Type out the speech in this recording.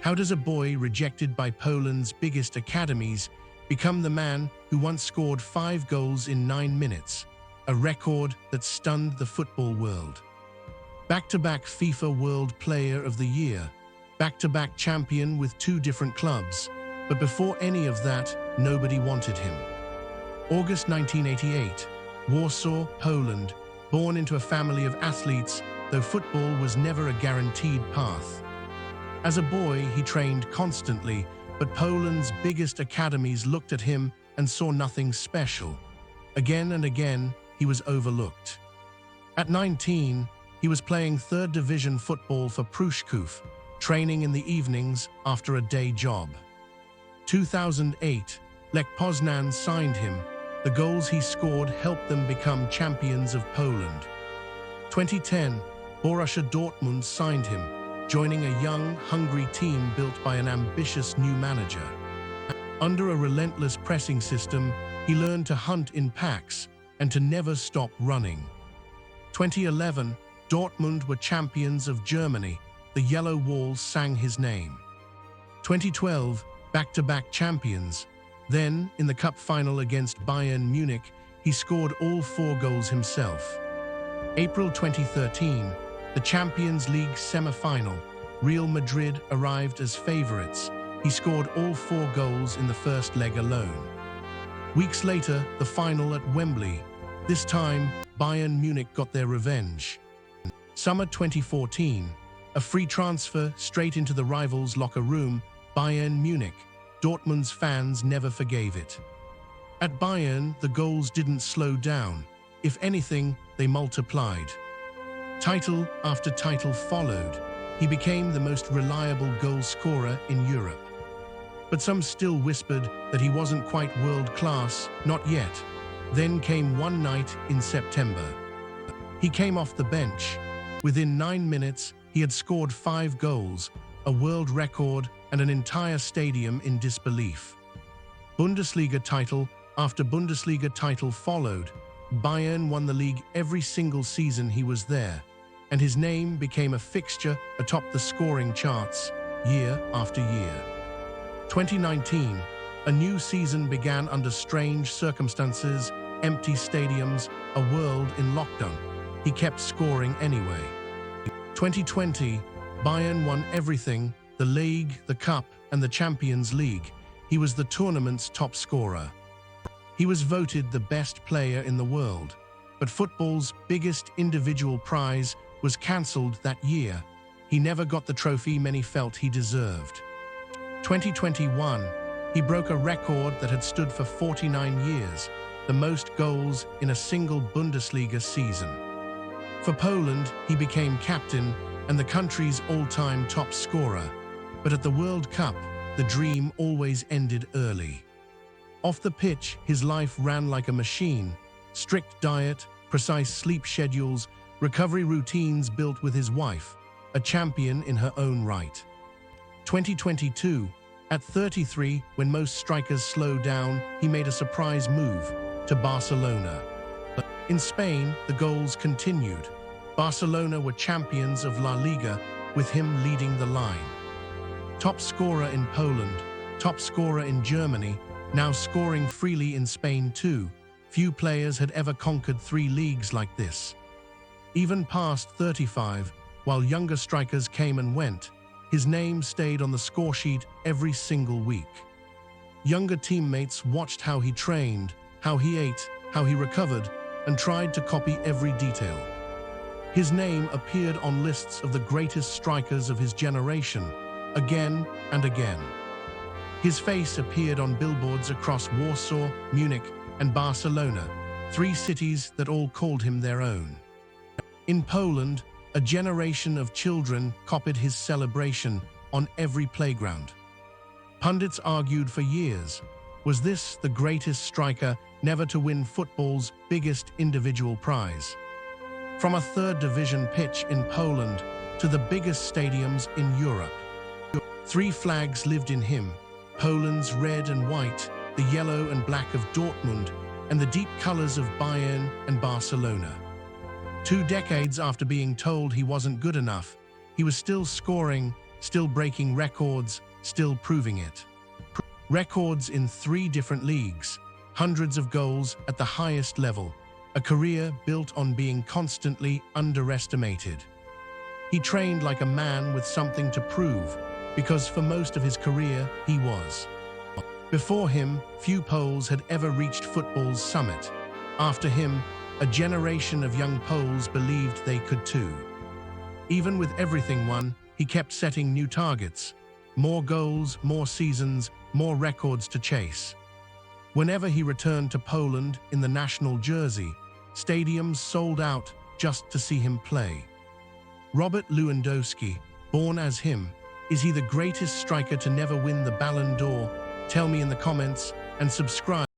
How does a boy rejected by Poland's biggest academies become the man who once scored 5 goals in 9 minutes, a record that stunned the football world? Back-to-back FIFA World Player of the Year, back-to-back champion with 2 different clubs, but before any of that, nobody wanted him. August 1988, Warsaw, Poland, born into a family of athletes, though football was never a guaranteed path. As a boy, he trained constantly, but Poland's biggest academies looked at him and saw nothing special. Again and again, he was overlooked. At 19, he was playing 3rd division football for Pruszków, training in the evenings after a day job. 2008, Lech Poznan signed him. The goals he scored helped them become champions of Poland. 2010, Borussia Dortmund signed him, joining a young, hungry team built by an ambitious new manager. Under a relentless pressing system, he learned to hunt in packs and to never stop running. 2011, Dortmund were champions of Germany. The Yellow Wall sang his name. 2012, back-to-back champions. Then, in the cup final against Bayern Munich, he scored all 4 goals himself. April 2013, the Champions League semi-final. Real Madrid arrived as favorites. He scored all 4 goals in the first leg alone. Weeks later, the final at Wembley. This time, Bayern Munich got their revenge. Summer 2014, a free transfer straight into the rivals' locker room, Bayern Munich. Dortmund's fans never forgave it. At Bayern, the goals didn't slow down. If anything, they multiplied. Title after title followed. He became the most reliable goal scorer in Europe. But some still whispered that he wasn't quite world-class, not yet. Then came one night in September. He came off the bench. Within 9 minutes, he had scored 5 goals, a world record, and an entire stadium in disbelief. Bundesliga title after Bundesliga title followed. Bayern won the league every single season he was there, and his name became a fixture atop the scoring charts year after year. 2019, a new season began under strange circumstances, empty stadiums, a world in lockdown. He kept scoring anyway. 2020, Bayern won everything, the league, the cup, and the Champions League. He was the tournament's top scorer. He was voted the best player in the world, but football's biggest individual prize was cancelled that year. He never got the trophy many felt he deserved. 2021, he broke a record that had stood for 49 years, the most goals in a single Bundesliga season. For Poland, he became captain and the country's all-time top scorer. But at the World Cup, the dream always ended early. Off the pitch, his life ran like a machine. Strict diet, precise sleep schedules, recovery routines built with his wife, a champion in her own right. 2022, at 33, when most strikers slow down, he made a surprise move to Barcelona. In Spain, the goals continued. Barcelona were champions of La Liga, with him leading the line. Top scorer in Poland, top scorer in Germany, now scoring freely in Spain too. Few players had ever conquered 3 leagues like this. Even past 35, while younger strikers came and went, his name stayed on the scoresheet every single week. Younger teammates watched how he trained, how he ate, how he recovered, and tried to copy every detail. His name appeared on lists of the greatest strikers of his generation, again and again. His face appeared on billboards across Warsaw, Munich, and Barcelona, 3 cities that all called him their own. In Poland, a generation of children copied his celebration on every playground. Pundits argued for years, was this the greatest striker never to win football's biggest individual prize? From a 3rd division pitch in Poland to the biggest stadiums in Europe. 3 flags lived in him, Poland's red and white, the yellow and black of Dortmund, and the deep colors of Bayern and Barcelona. 2 decades after being told he wasn't good enough, he was still scoring, still breaking records, still proving it. Records in 3 different leagues, hundreds of goals at the highest level, a career built on being constantly underestimated. He trained like a man with something to prove, because for most of his career, he was. Before him, few Poles had ever reached football's summit. After him, a generation of young Poles believed they could too. Even with everything won, he kept setting new targets. More goals, more seasons, more records to chase. Whenever he returned to Poland in the national jersey, stadiums sold out just to see him play. Robert Lewandowski, born as him, is he the greatest striker to never win the Ballon d'Or? Tell me in the comments and subscribe.